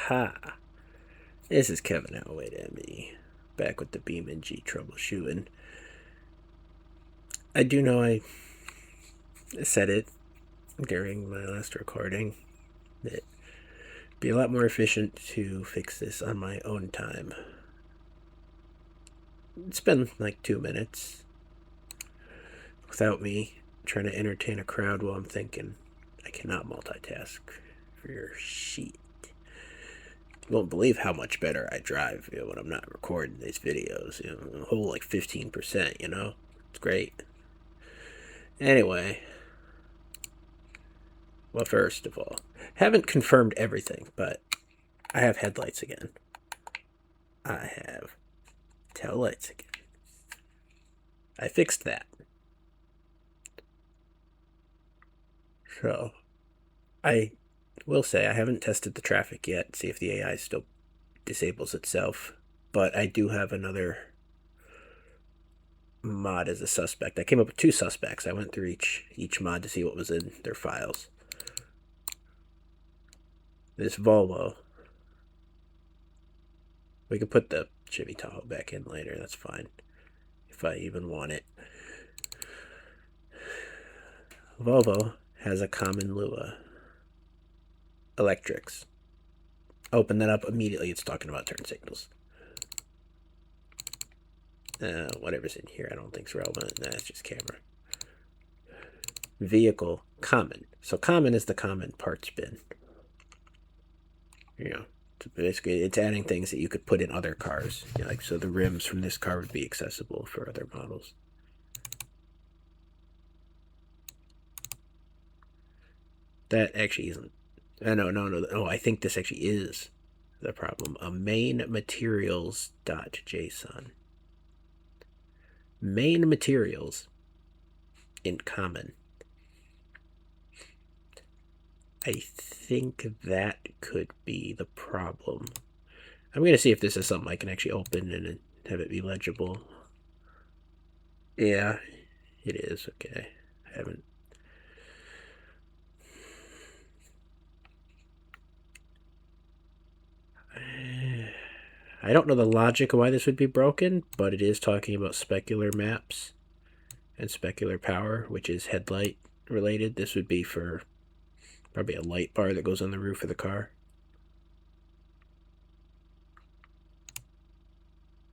Ha! This is Kevin Howard, ME, back with the BeamNG troubleshooting. I do know I said it during my last recording that it'd be a lot more efficient to fix this on my own time. It's been like 2 minutes without me trying to entertain a crowd while I'm thinking. I cannot multitask for your shit. You won't believe how much better I drive when I'm not recording these videos. A whole like 15%, It's great. Anyway, well, first of all, haven't confirmed everything, but I have headlights again. I have tail lights again. I fixed that. So, I will say I haven't tested the traffic yet, see if the AI still disables itself, but I do have another mod as a suspect. I came up with 2 suspects. I went through each mod to see what was in their files. This Volvo. We could put the Chevy Tahoe back in later, that's fine. If I even want it. Volvo has a common Lua. Electrics. Open that up immediately, it's talking about turn signals. Whatever's in here I don't think's relevant. Nah, it's just camera. Vehicle, common. So common is the common parts bin. So basically it's adding things that you could put in other cars. Like so the rims from this car would be accessible for other models. That actually isn't. No, I think this actually is the problem. A main materials.json. Main materials in common. I think that could be the problem. I'm going to see if this is something I can actually open and have it be legible. Yeah, it is. Okay. I haven't. I don't know the logic of why this would be broken, but it is talking about specular maps and specular power, which is headlight related. This would be for probably a light bar that goes on the roof of the car.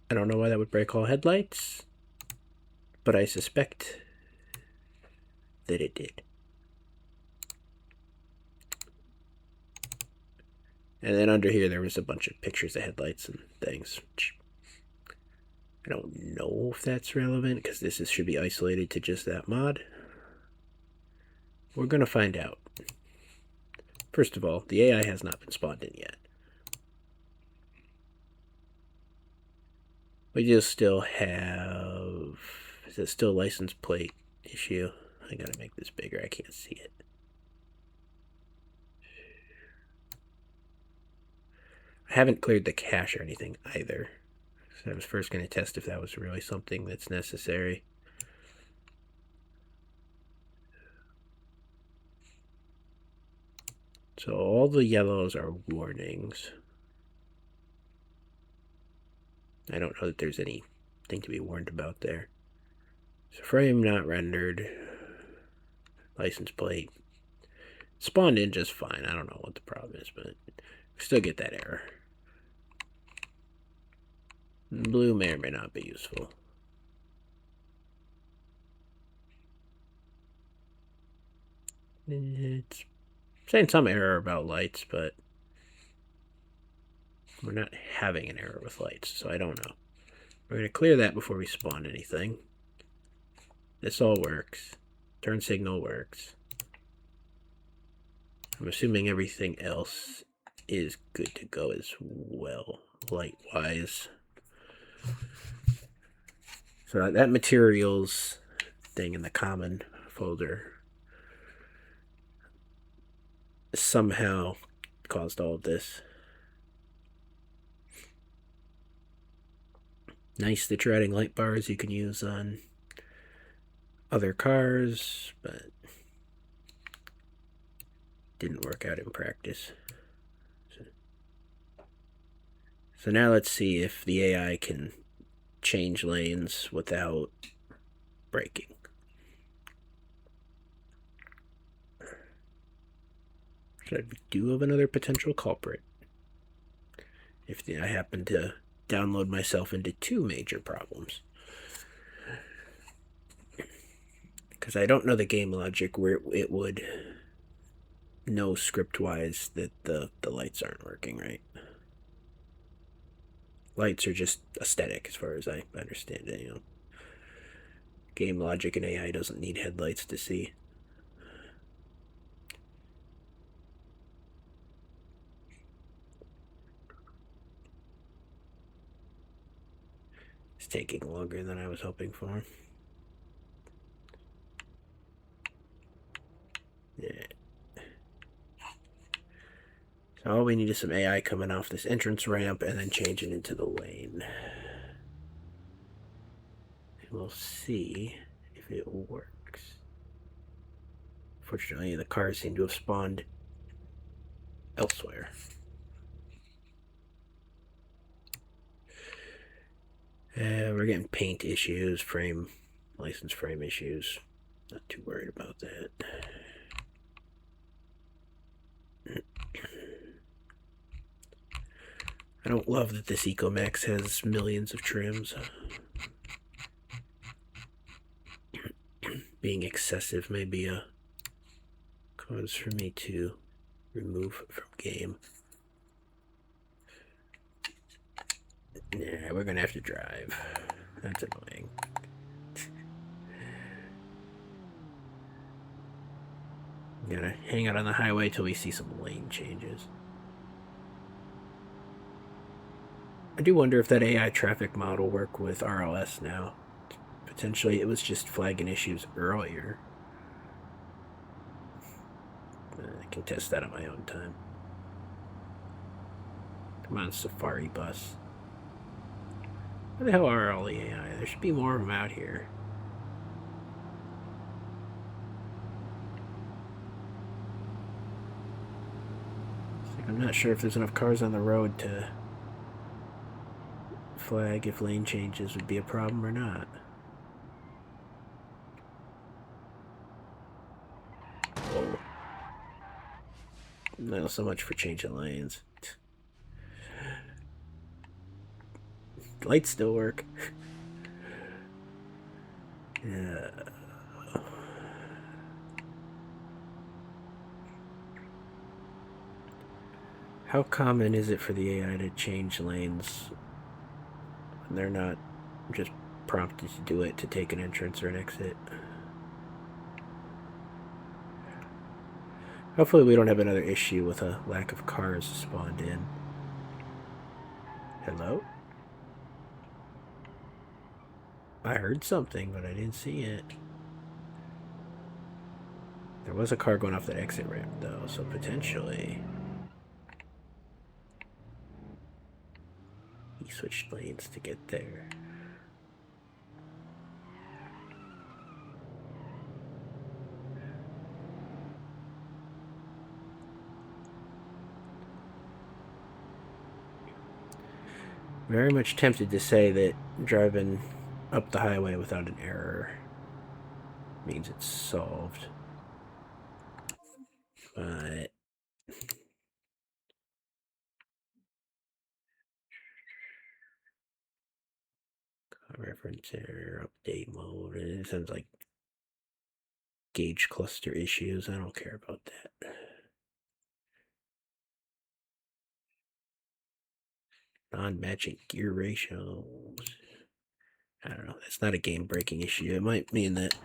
I don't know why that would break all headlights, but I suspect that it did. And then under here there was a bunch of pictures of headlights and things, which I don't know if that's relevant because this should be isolated to just that mod. We're going to find out. First of all, the AI has not been spawned in yet. We just still have... Is it still license plate issue? I gotta make this bigger. I can't see it. I haven't cleared the cache or anything either. So I was first going to test if that was really something that's necessary. So all the yellows are warnings. I don't know that there's anything to be warned about there. So frame not rendered. License plate. Spawned in just fine. I don't know what the problem is, but we still get that error. Blue may or may not be useful. It's saying some error about lights, but we're not having an error with lights, so I don't know. We're going to clear that before we spawn anything. This all works. Turn signal works. I'm assuming everything else is good to go as well, light-wise. So that materials thing in the common folder somehow caused all of this. Nice that you're adding light bars you can use on other cars, but didn't work out in practice. So So now let's see if the AI can change lanes without braking. So I do have another potential culprit. If I happen to download myself into two major problems. Because I don't know the game logic where it would know script-wise that the lights aren't working right. Lights are just aesthetic as far as I understand it, you know. Game logic and AI doesn't need headlights to see. It's taking longer than I was hoping for. Yeah. So all we need is some AI coming off this entrance ramp and then changing into the lane. And we'll see if it works. Fortunately, the cars seem to have spawned elsewhere. We're getting paint issues, license frame issues. Not too worried about that. I don't love that this EcoMax has millions of trims. Being excessive may be a cause for me to remove from game. Yeah, we're gonna have to drive. That's annoying. I'm gonna hang out on the highway till we see some lane changes. I do wonder if that AI traffic model will work with RLS now. Potentially it was just flagging issues earlier. I can test that on my own time. Come on, Safari Bus. Where the hell are all the AI? There should be more of them out here. I'm not sure if there's enough cars on the road to flag if lane changes would be a problem or not. Whoa. No, so much for changing lanes. Lights still work. Yeah. How common is it for the AI to change lanes when they're not just prompted to do it to take an entrance or an exit? Hopefully we don't have another issue with a lack of cars spawned in. Hello? I heard something, but I didn't see it. There was a car going off that exit ramp, though, so potentially he switched lanes to get there. Very much tempted to say that driving up the highway without an error means it's solved. But reference error, update mode. It sounds like gauge cluster issues. I don't care about that. Non-matching gear ratios. I don't know. That's not a game-breaking issue. It might mean that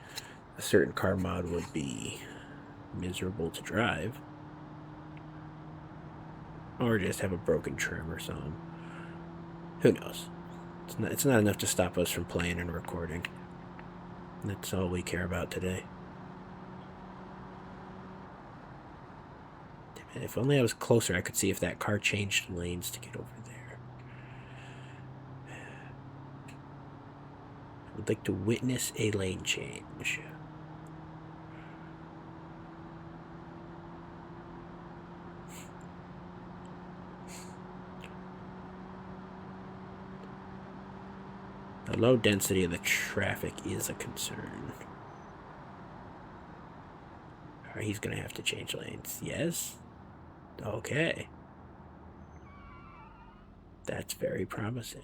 a certain car mod would be miserable to drive. Or just have a broken trim or something. Who knows? It's not enough to stop us from playing and recording. That's all we care about today. Damn it, if only I was closer, I could see if that car changed lanes to get over there. I would like to witness a lane change. The low density of the traffic is a concern. He's gonna have to change lanes. Yes? Okay. That's very promising.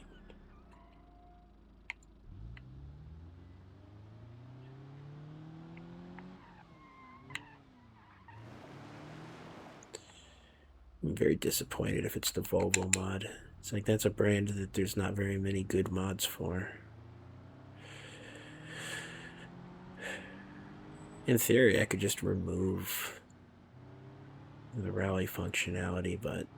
I'm very disappointed if it's the Volvo mod. It's like that's a brand that there's not very many good mods for. In theory, I could just remove the rally functionality, but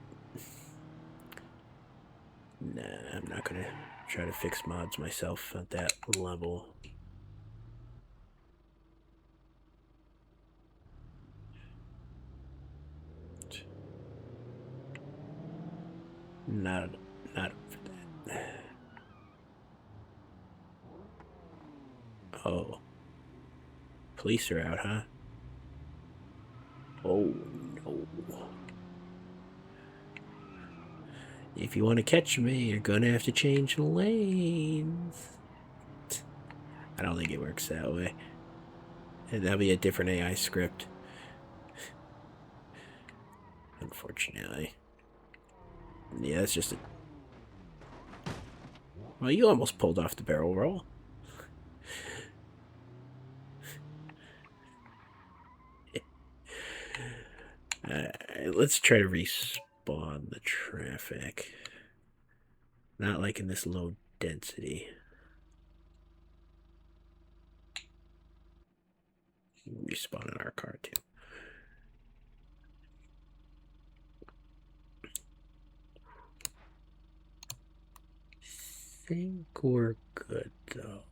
nah, I'm not gonna try to fix mods myself at that level. Not for that. Oh. Police are out, huh? Oh, no. If you want to catch me, you're gonna have to change lanes. I don't think it works that way. That'll be a different AI script. Unfortunately. Yeah, that's just a... Well, you almost pulled off the barrel roll. Let's try to respawn the traffic. Not like in this low density. Respawn in our car, too. I think we're good, though.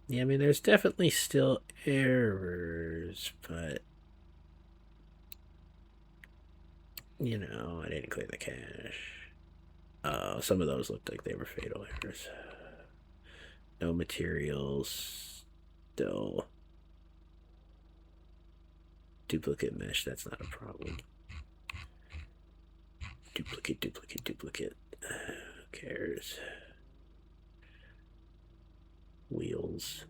Yeah, I mean, there's definitely still errors, but you know, I didn't clear the cache. Some of those looked like they were fatal errors. No materials. Still. Duplicate mesh, that's not a problem. Duplicate. Who cares? Wheels.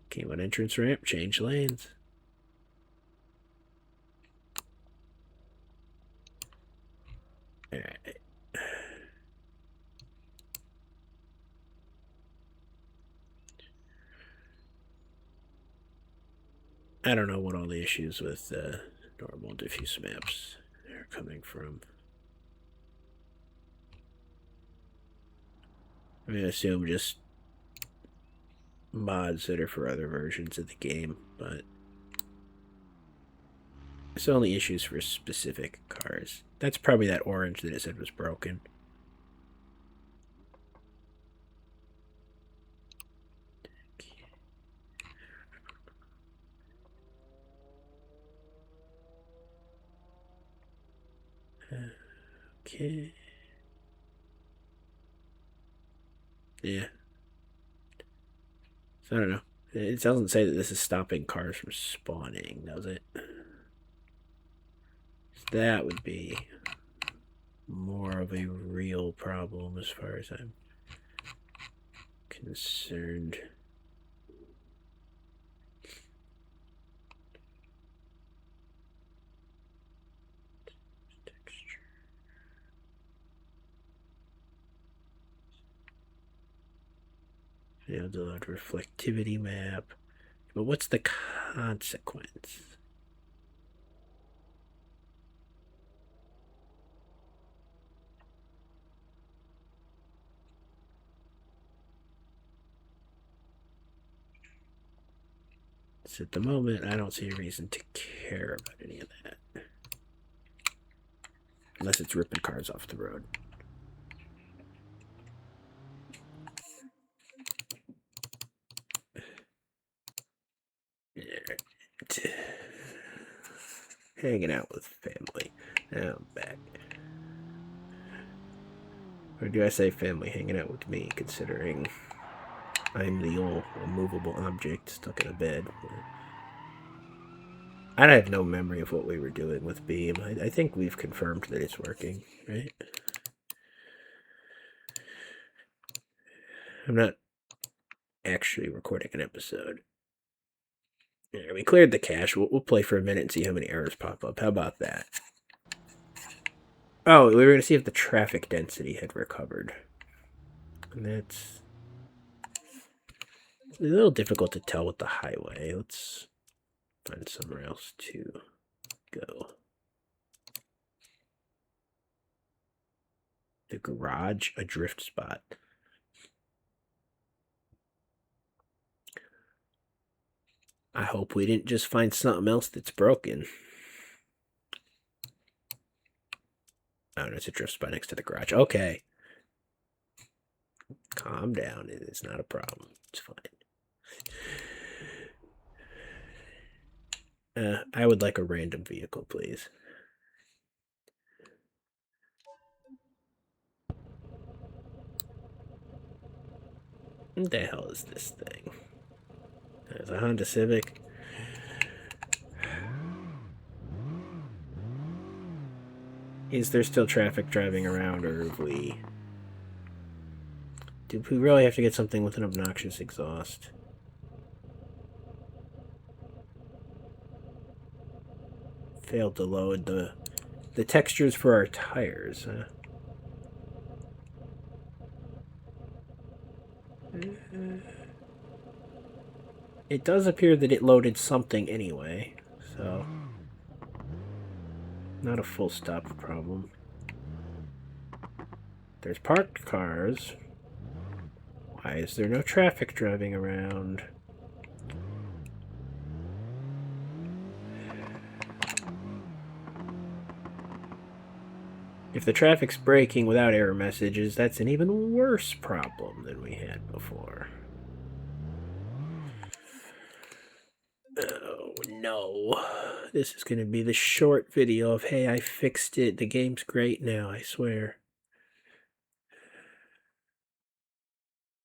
Came on entrance ramp, change lanes. Alright. I don't know what all the issues with normal diffuse maps are coming from. I'm gonna assume just mods that are for other versions of the game, but it's only issues for specific cars. That's probably that orange that it said was broken. Okay. Yeah. So I don't know. It doesn't say that this is stopping cars from spawning, does it? That would be more of a real problem as far as I'm concerned. You know, the reflectivity map. But what's the consequence? So at the moment, I don't see a reason to care about any of that. Unless it's ripping cars off the road. Hanging out with family. Now I'm back. Or do I say family hanging out with me, considering I'm the old immovable object stuck in a bed? I have no memory of what we were doing with Beam. I think we've confirmed that it's working, right? I'm not actually recording an episode. Yeah, we cleared the cache. We'll play for a minute and see how many errors pop up. How about that? Oh, we were going to see if the traffic density had recovered. And that's a little difficult to tell with the highway. Let's find somewhere else to go. The garage, a drift spot. I hope we didn't just find something else that's broken. Oh, no, it's a drift spot next to the garage. Okay. Calm down. It is not a problem. It's fine. I would like a random vehicle, please. What the hell is this thing? There's a Honda Civic. Is there still traffic driving around, or have we... Do we really have to get something with an obnoxious exhaust? Failed to load the textures for our tires, huh? It does appear that it loaded something anyway, so... Not a full stop problem. There's parked cars. Why is there no traffic driving around? If the traffic's braking without error messages, that's an even worse problem than we had before. Oh no. This is going to be the short video of, hey, I fixed it. The game's great now, I swear.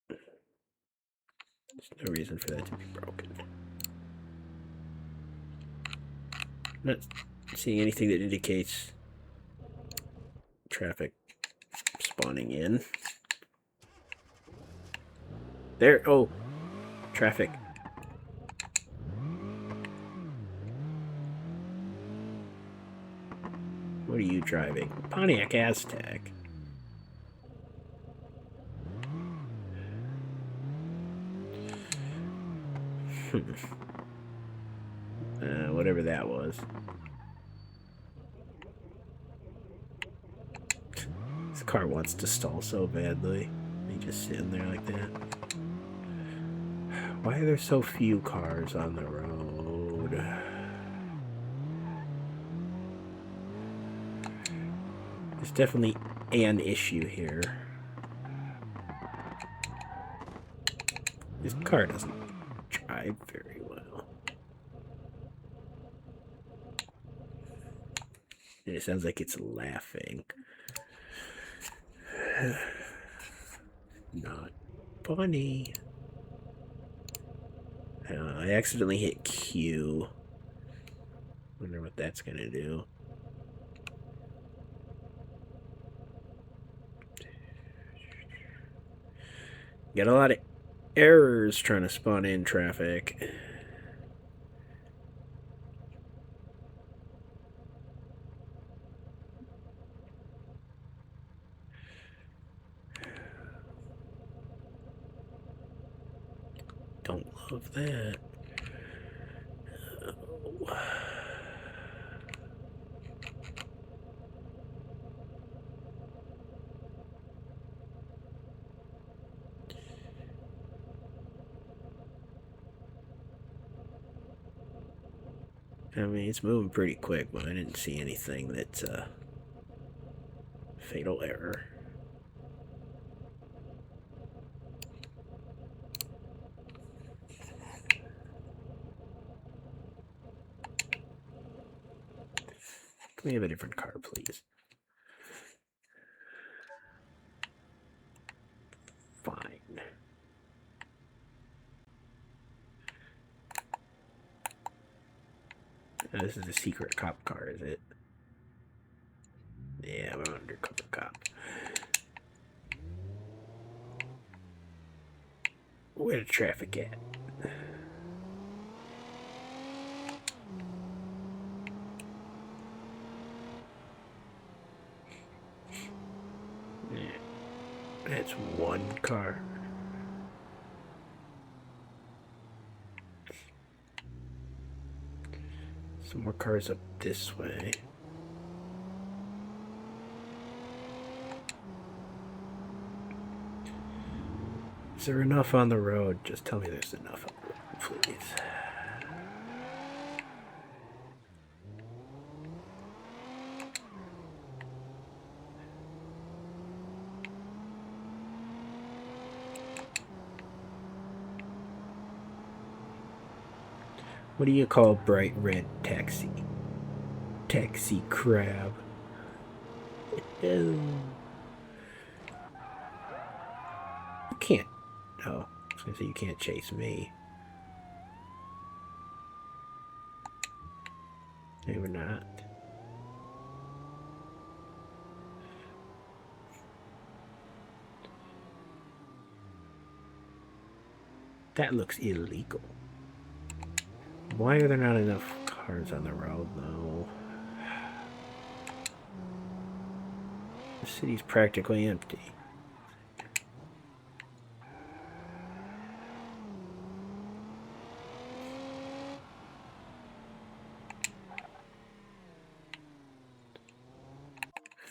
There's no reason for that to be broken. I'm not seeing anything that indicates traffic spawning in. There, oh, traffic. What are you driving? Pontiac Aztec. Whatever that was. This car wants to stall so badly. He just sitting there like that. Why are there so few cars on the road? There's definitely an issue here. This car doesn't drive very well. It sounds like it's laughing. Not funny. I accidentally hit Q. Wonder what that's gonna do. Got a lot of errors trying to spawn in traffic. Don't love that. Oh. I mean, it's moving pretty quick, but I didn't see anything that's a fatal error. Can we have a different car, please? Fine. This is a secret cop car, is it? Yeah, I'm an undercover cop. Where the traffic at? Yeah. That's one car. Some more cars up this way. Is there enough on the road? Just tell me there's enough on the road, please. What do you call bright red taxi? Taxi crab. You can't. Oh, I was gonna say you can't chase me. Maybe not. That looks illegal. Why are there not enough cars on the road, though? The city's practically empty.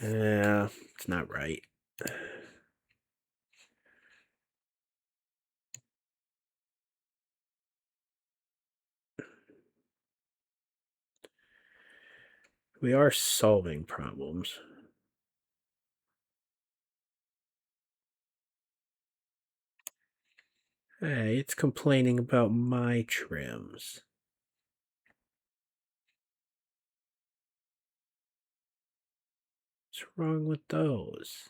Yeah, it's not right. We are solving problems. Hey, it's complaining about my trims. What's wrong with those?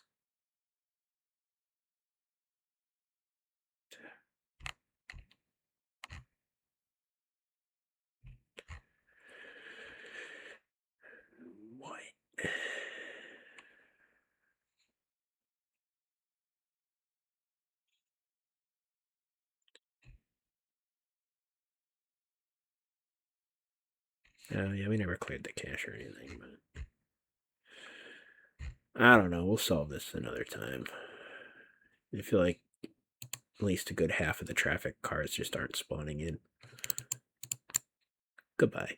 What? Oh, yeah, we never cleared the cache or anything, but I don't know. We'll solve this another time. I feel like at least a good half of the traffic cars just aren't spawning in. Goodbye.